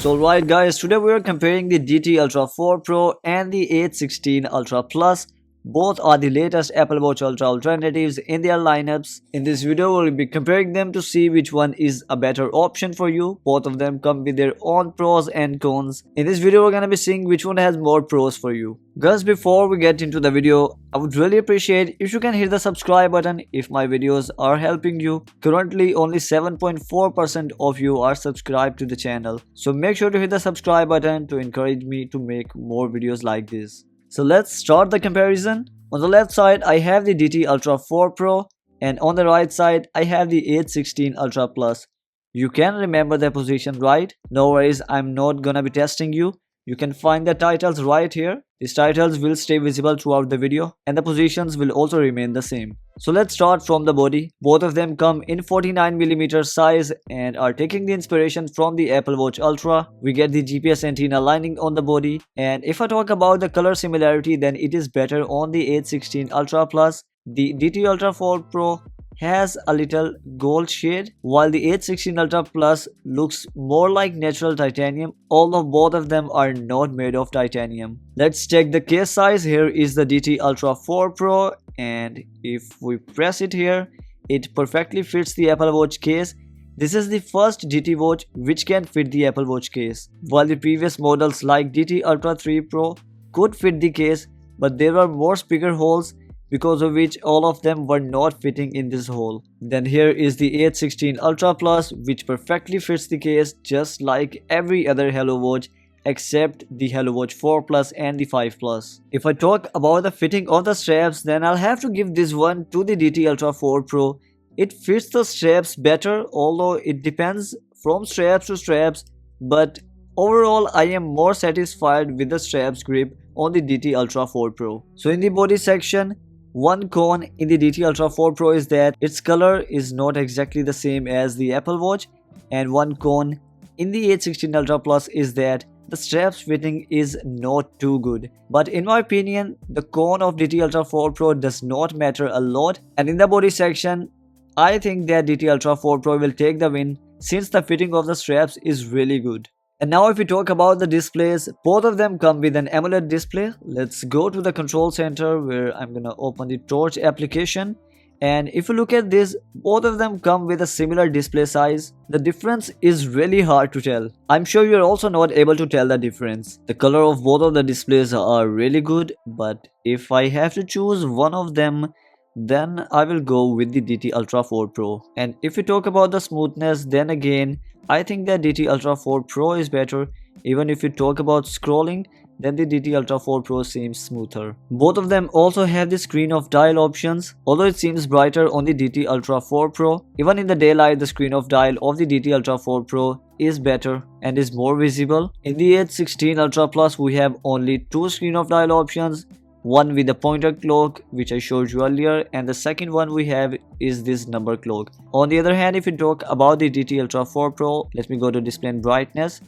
So right guys, today we are comparing the GT Ultra 4 Pro and the H16 Ultra Plus. Both are the latest Apple Watch Ultra alternatives in their lineups. In this video, we'll be comparing them to see which one is a better option for you. Both of them come with their own pros and cons. In this video, we're gonna be seeing which one has more pros for you. Guys, before we get into the video, I would really appreciate if you can hit the subscribe button if my videos are helping you. Currently, only 7.4% of you are subscribed to the channel. So make sure to hit the subscribe button to encourage me to make more videos like this. So let's start the comparison. On the left side, I have the GT Ultra 4 Pro, and on the right side, I have the H16 Ultra Plus. You can remember their position, right? No worries, I'm not gonna be testing you. You can find the titles right here. These titles will stay visible throughout the video and the positions will also remain the same. So let's start from the body. Both of them come in 49mm size and are taking the inspiration from the Apple Watch Ultra. We get the GPS antenna lining on the body, and if I talk about the color similarity, then it is better on the H16 Ultra Plus. The GT Ultra 4 Pro has a little gold shade, while the H16 Ultra Plus looks more like natural titanium, although both of them are not made of titanium. Let's check the case size. Here is the GT Ultra 4 Pro, and if we press it here, it perfectly fits the Apple Watch case. This is the first GT watch which can fit the Apple Watch case, while the previous models like GT Ultra 3 Pro could fit the case, but there were more speaker holes, because of which all of them were not fitting in this hole. Then here is the H16 Ultra Plus, which perfectly fits the case just like every other Hello Watch except the Hello Watch 4 Plus and the 5 Plus. If I talk about the fitting of the straps, then I'll have to give this one to the GT Ultra 4 Pro. It fits the straps better, although it depends from straps to straps, but overall I am more satisfied with the straps grip on the GT Ultra 4 Pro. So in the body section, one con in the GT Ultra 4 Pro is that its color is not exactly the same as the Apple Watch, and one con in the H16 Ultra Plus is that the straps fitting is not too good. But in my opinion, the con of GT Ultra 4 Pro does not matter a lot, and in the body section, I think that GT Ultra 4 Pro will take the win since the fitting of the straps is really good. And now if we talk about the displays, both of them come with an AMOLED display. Let's go to the control center where I'm gonna open the Torch application. And if you look at this, both of them come with a similar display size. The difference is really hard to tell. I'm sure you're also not able to tell the difference. The color of both of the displays are really good, but if I have to choose one of them, then I will go with the GT Ultra 4 Pro. And if we talk about the smoothness, then again, I think that GT Ultra 4 Pro is better. Even if you talk about scrolling, then the GT Ultra 4 Pro seems smoother. Both of them also have the screen of dial options, although it seems brighter on the GT Ultra 4 Pro. Even in the daylight, the screen of dial of the GT Ultra 4 Pro is better and is more visible. In the H16 Ultra Plus, we have only two screen of dial options. One with the pointer clock, which I showed you earlier, and the second one we have is this number clock. On the other hand, if we talk about the GT Ultra 4 Pro, let me go to display and brightness,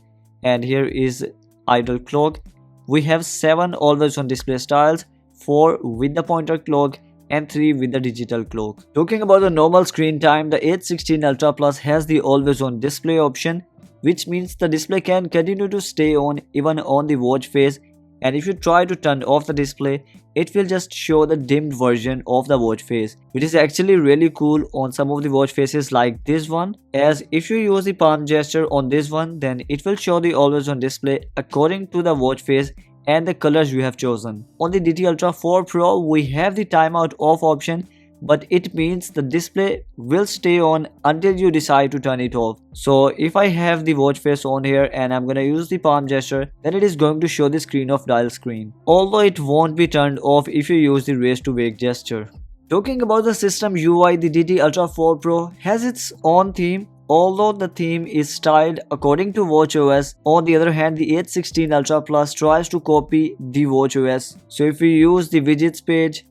and here is idle clock. We have 7 always on display styles, 4 with the pointer clock and 3 with the digital clock. Talking about the normal screen time, the H16 Ultra Plus has the always on display option, which means the display can continue to stay on even on the watch face. And if you try to turn off the display, it will just show the dimmed version of the watch face, which is actually really cool on some of the watch faces like this one, as if you use the palm gesture on this one, then it will show the always on display according to the watch face and the colors you have chosen. On the GT Ultra 4 Pro, we have the timeout off option, but it means the display will stay on until you decide to turn it off. So if I have the watch face on here and I'm gonna use the palm gesture, then it is going to show the screen of dial screen, although it won't be turned off if you use the raise to wake gesture. Talking about the system UI, the GT Ultra 4 Pro has its own theme, although the theme is styled according to watchOS. On the other hand, the H16 Ultra Plus tries to copy the watchOS. So if we use the widgets page,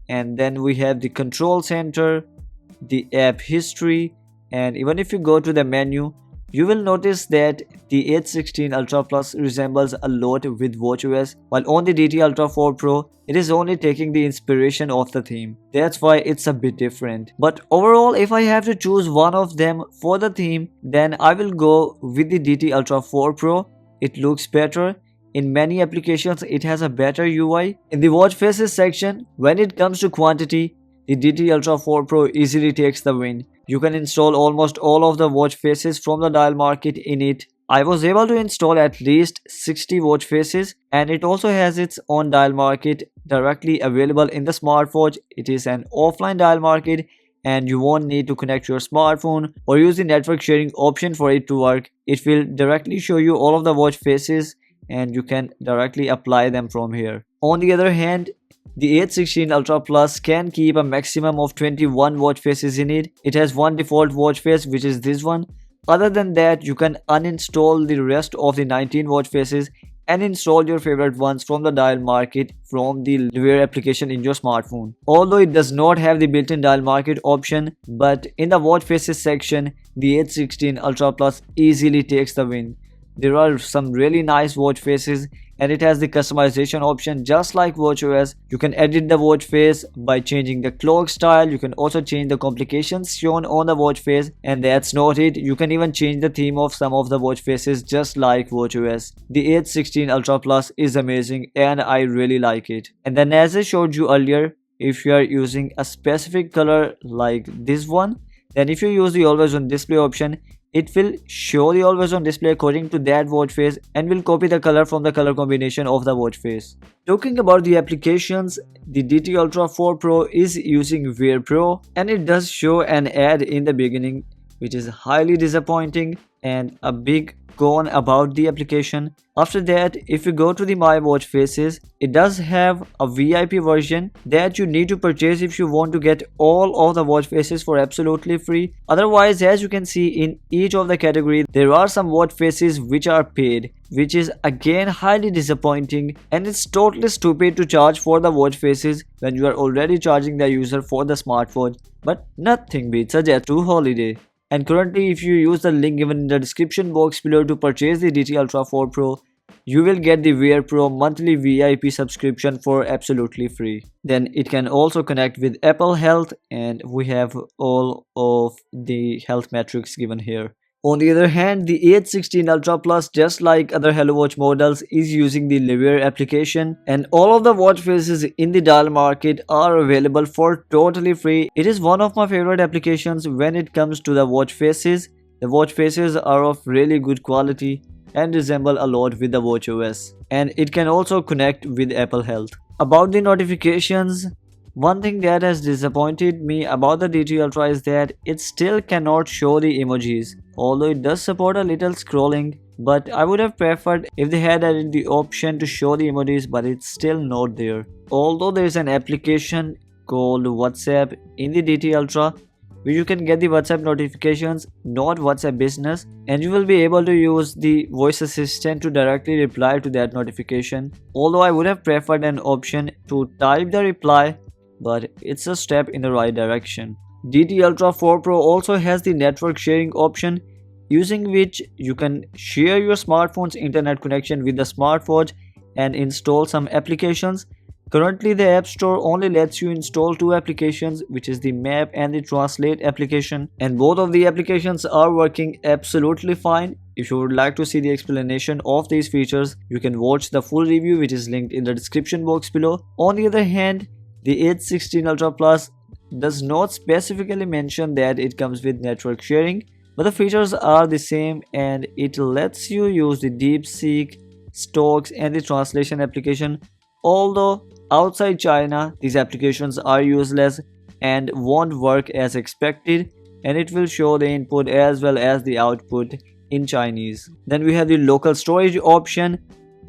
and then we have the control center, the app history, and even if you go to the menu, You will notice that the H16 Ultra Plus resembles a lot with watchOS, while on the DT Ultra 4 Pro, it is only taking the inspiration of the theme. That's why it's a bit different. But overall, if I have to choose one of them for the theme, then I will go with the DT Ultra 4 Pro. It looks better. In many applications, it has a better UI. In the watch faces section, when it comes to quantity, the DT Ultra 4 Pro easily takes the win. You can install almost all of the watch faces from the dial market in it. I was able to install at least 60 watch faces, and it also has its own dial market directly available in the smartwatch. It is an offline dial market and you won't need to connect your smartphone or use the network sharing option for it to work. It will directly show you all of the watch faces and you can directly apply them from here. On the other hand, the H16 Ultra Plus can keep a maximum of 21 watch faces in it. It has one default watch face, which is this one. Other than that, you can uninstall the rest of the 19 watch faces and install your favorite ones from the dial market from the Wear application in your smartphone. Although it does not have the built-in dial market option, but in the watch faces section, the H16 Ultra Plus easily takes the win. There are some really nice watch faces and it has the customization option just like watchOS. You can edit the watch face by changing the clock style. You can also change the complications shown on the watch face, and that's not it. You can even change the theme of some of the watch faces just like watchOS. The H16 Ultra Plus is amazing and I really like it. And then as I showed you earlier, if you are using a specific color like this one, then if you use the always on display option, it will show the always on display according to that watch face and will copy the color from the color combination of the watch face. Talking about the applications, the DT Ultra 4 Pro is using Wear Pro and it does show an ad in the beginning, which is highly disappointing and a big con about the application. After that, if you go to the My Watch Faces, it does have a VIP version that you need to purchase if you want to get all of the watch faces for absolutely free. Otherwise, as you can see in each of the category, there are some watch faces which are paid, which is again highly disappointing, and it's totally stupid to charge for the watch faces when you are already charging the user for the smartwatch. But nothing beats a Jet 2 holiday. And currently, if you use the link given in the description box below to purchase the DT Ultra 4 Pro, you will get the Wear Pro monthly VIP subscription for absolutely free. Then it can also connect with Apple Health, and we have all of the health metrics given here. On the other hand, the H16 Ultra Plus, just like other Hello Watch models, is using the Wear application, and all of the watch faces in the dial market are available for totally free. It is one of my favorite applications when it comes to the watch faces. The watch faces are of really good quality and resemble a lot with the watchOS, and it can also connect with Apple Health. About the notifications, one thing that has disappointed me about the DT Ultra is that it still cannot show the emojis, although it does support a little scrolling, but I would have preferred if they had added the option to show the emojis, but it's still not there. Although there is an application called WhatsApp in the DT Ultra where you can get the WhatsApp notifications, not WhatsApp Business, and you will be able to use the voice assistant to directly reply to that notification. Although I would have preferred an option to type the reply, but it's a step in the right direction. DT Ultra 4 Pro also has the network sharing option, using which you can share your smartphone's internet connection with the smartwatch and install some applications. Currently, the App Store only lets you install two applications, which is the Map and the Translate application, and both of the applications are working absolutely fine. If you would like to see the explanation of these features, you can watch the full review, which is linked in the description box below. On the other hand, the H16 Ultra Plus does not specifically mention that it comes with network sharing, but the features are the same and it lets you use the DeepSeek, Stocks and the translation application. Although outside China, these applications are useless and won't work as expected, and it will show the input as well as the output in Chinese. Then we have the local storage option.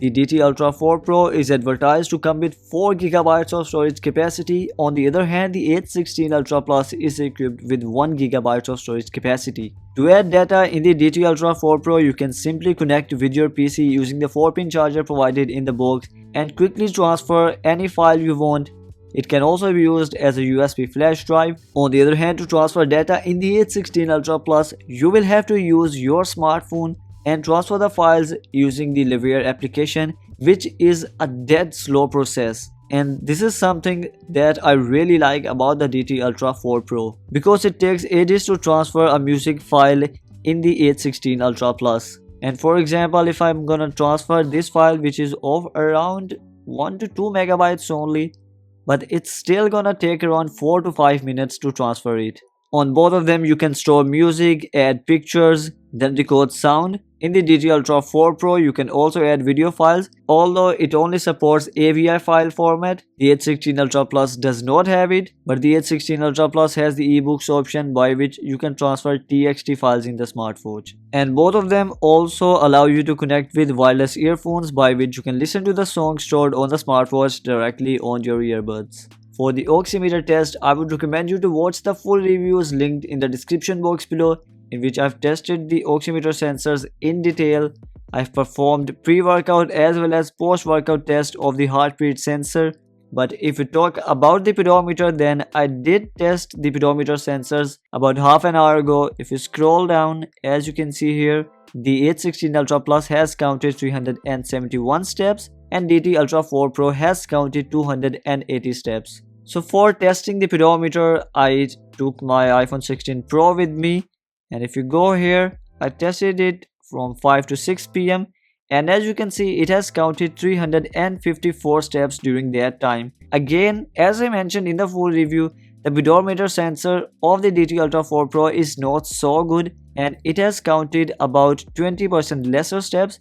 The DT Ultra 4 Pro is advertised to come with 4 GB of storage capacity. On the other hand, the H16 Ultra Plus is equipped with 1 GB of storage capacity. To add data in the DT Ultra 4 Pro, you can simply connect with your PC using the 4-pin charger provided in the box and quickly transfer any file you want. It can also be used as a USB flash drive. On the other hand, to transfer data in the H16 Ultra Plus, you will have to use your smartphone and transfer the files using the Lavalier application, which is a dead slow process. And this is something that I really like about the DT Ultra 4 Pro, because it takes ages to transfer a music file in the H16 Ultra Plus. And for example, if I'm gonna transfer this file, which is of around 1 to 2 megabytes only, but it's still gonna take around 4 to 5 minutes to transfer it. On both of them, you can store music, add pictures, then record sound. In the DT Ultra 4 Pro, you can also add video files, although it only supports AVI file format. The H16 Ultra Plus does not have it, but the H16 Ultra Plus has the ebooks option by which you can transfer TXT files in the smartwatch. And both of them also allow you to connect with wireless earphones by which you can listen to the song stored on the smartwatch directly on your earbuds. For the oximeter test, I would recommend you to watch the full reviews linked in the description box below, in which I've tested the oximeter sensors in detail. I've performed pre-workout as well as post-workout test of the heart rate sensor. But if we talk about the pedometer, then I did test the pedometer sensors about half an hour ago. If you scroll down, as you can see here, the H16 Ultra Plus has counted 371 steps and DT Ultra 4 Pro has counted 280 steps. So for testing the pedometer, I took my iPhone 16 Pro with me, and if you go here, I tested it from 5 to 6 p.m. and as you can see, it has counted 354 steps during that time. Again, as I mentioned in the full review, the pedometer sensor of the DT Ultra 4 Pro is not so good and it has counted about 20% lesser steps.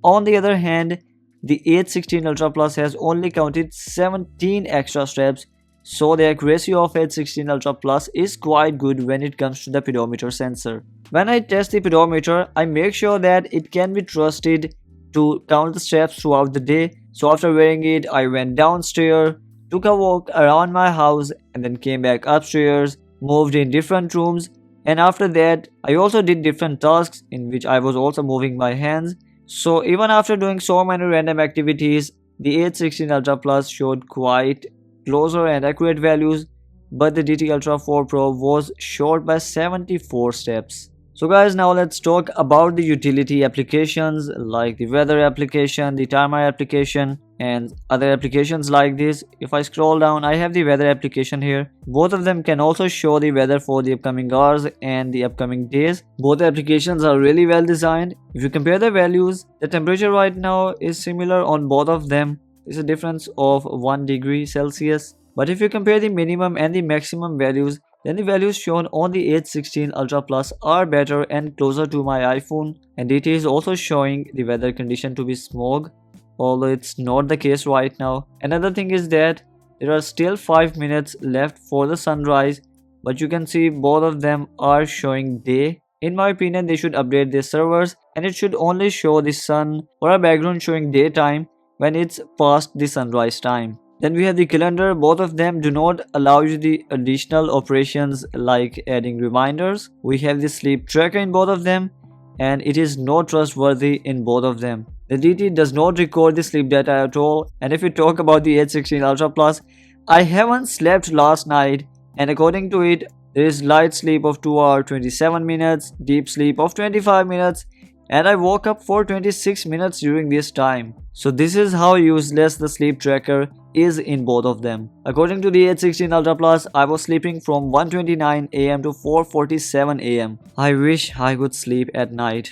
On the other hand, the H16 Ultra Plus has only counted 17 extra steps, so the accuracy of H16 Ultra Plus is quite good when it comes to the pedometer sensor. When I test the pedometer, I make sure that it can be trusted to count the steps throughout the day. So after wearing it, I went downstairs, took a walk around my house and then came back upstairs, moved in different rooms, and after that I also did different tasks in which I was also moving my hands. So even after doing so many random activities, the H16 Ultra Plus showed quite closer and accurate values, but the DT Ultra 4 Pro was short by 74 steps. So guys, now let's talk about the utility applications like the weather application, the timer application and other applications like this. If I scroll down, I have the weather application here. Both of them can also show the weather for the upcoming hours and the upcoming days. Both applications are really well designed. If you compare the values, the temperature right now is similar on both of them. It's a difference of 1 degree Celsius. But if you compare the minimum and the maximum values, then the values shown on the H16 Ultra Plus are better and closer to my iPhone, and it is also showing the weather condition to be smog, although it's not the case right now. Another thing is that there are still 5 minutes left for the sunrise, but you can see both of them are showing day. In my opinion, they should update their servers and it should only show the sun or a background showing daytime when it's past the sunrise time. Then we have the calendar. Both of them do not allow you the additional operations like adding reminders. We have the sleep tracker in both of them and it is not trustworthy in both of them. The DT does not record the sleep data at all, and if we talk about the H16 Ultra Plus, I haven't slept last night and according to it, there is light sleep of 2 hours 27 minutes, deep sleep of 25 minutes and I woke up for 26 minutes during this time. So this is how useless the sleep tracker is in both of them. According to the H16 Ultra Plus, I was sleeping from 1:29 am to 4:47 am. I wish I could sleep at night,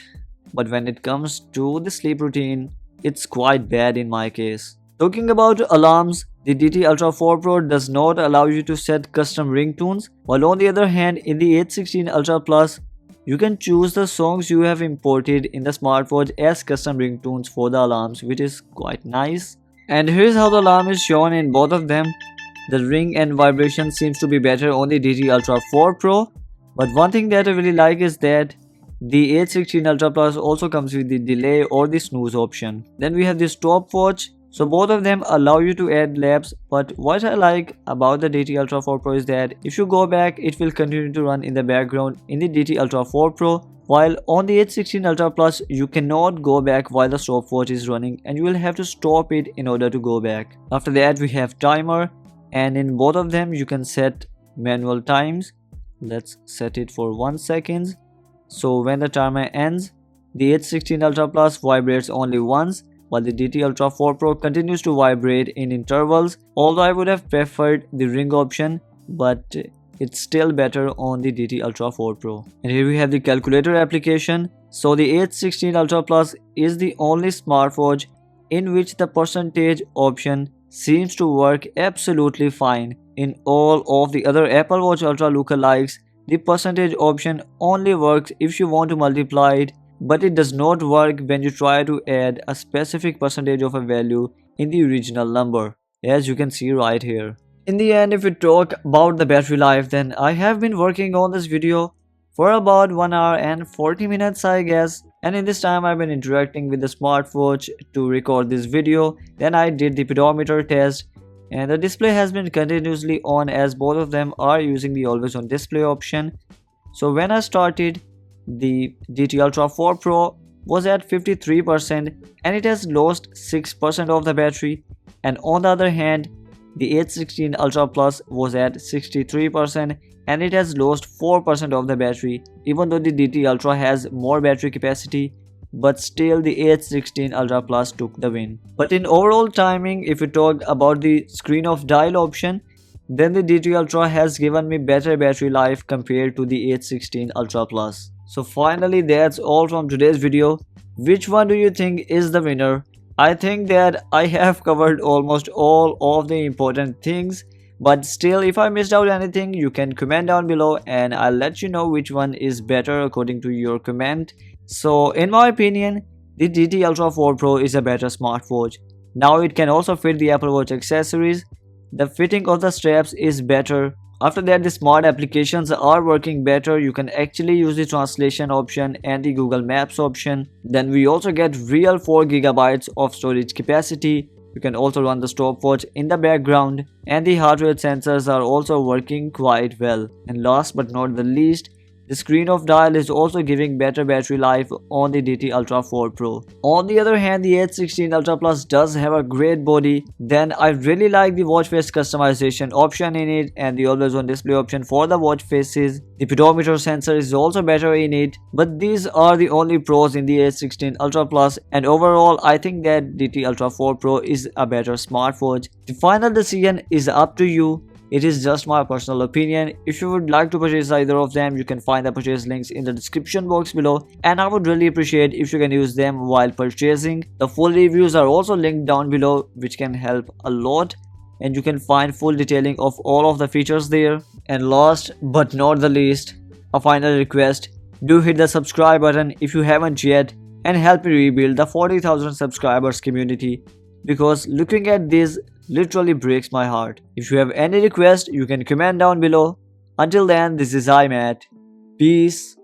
but when it comes to the sleep routine, it's quite bad in my case. Talking about alarms, the DT Ultra 4 Pro does not allow you to set custom ringtones, while on the other hand, in the H16 Ultra Plus, you can choose the songs you have imported in the smartwatch as custom ringtones for the alarms, which is quite nice. And here's how the alarm is shown in both of them. The ring and vibration seems to be better on the DT Ultra 4 Pro, but one thing that I really like is that the H16 Ultra Plus also comes with the delay or the snooze option. Then we have the stopwatch. So both of them allow you to add laps, but what I like about the DT Ultra 4 Pro is that if you go back, it will continue to run in the background in the DT Ultra 4 Pro, while on the H16 Ultra Plus, you cannot go back while the stopwatch is running and you will have to stop it in order to go back. After that, we have timer, and in both of them you can set manual times. Let's set it for 1 second. So when the timer ends, the H16 Ultra Plus vibrates only once, while the DT Ultra 4 Pro continues to vibrate in intervals. Although I would have preferred the ring option, but it's still better on the DT Ultra 4 Pro. And here we have the calculator application. So the H16 Ultra Plus is the only smartwatch in which the percentage option seems to work absolutely fine. In all of the other Apple Watch Ultra lookalikes, the percentage option only works if you want to multiply it, but it does not work when you try to add a specific percentage of a value in the original number, as you can see right here. In the end, if we talk about the battery life, then I have been working on this video for about 1 hour and 40 minutes I guess, and in this time I've been interacting with the smartwatch to record this video. Then I did the pedometer test, and the display has been continuously on as both of them are using the always on display option. So when I started, the DT Ultra 4 Pro was at 53% and it has lost 6% of the battery, and on the other hand the H16 Ultra Plus was at 63% and it has lost 4% of the battery. Even though the DT Ultra has more battery capacity, but still the H16 Ultra Plus took the win. But in overall timing, if we talk about the screen of dial option, then the DT Ultra has given me better battery life compared to the H16 Ultra Plus. So finally, that's all from today's video. Which one do you think is the winner? I think that I have covered almost all of the important things, but still if I missed out anything, you can comment down below and I'll let you know which one is better according to your comment. So in my opinion, the DT Ultra 4 Pro is a better smartwatch. Now it can also fit the Apple Watch accessories. The fitting of the straps is better. After that, the smart applications are working better. You can actually use the translation option and the Google Maps option. Then we also get real 4 GB of storage capacity. You can also run the stopwatch in the background, and the heart rate sensors are also working quite well. And last but not the least, the screen of dial is also giving better battery life on the DT Ultra 4 Pro. On the other hand, the H16 Ultra Plus does have a great body. Then I really like the watch face customization option in it and the always on display option for the watch faces. The pedometer sensor is also better in it. But these are the only pros in the H16 Ultra Plus, and overall I think that DT Ultra 4 Pro is a better smartwatch. The final decision is up to you. It is just my personal opinion. If you would like to purchase either of them, you can find the purchase links in the description box below, and I would really appreciate if you can use them while purchasing. The full reviews are also linked down below, which can help a lot, and you can find full detailing of all of the features there. And last but not the least, a final request: do hit the subscribe button if you haven't yet and help me rebuild the 40,000 subscribers community, because looking at this literally breaks my heart. If you have any request, you can comment down below. Until then, this is iMAT. Peace.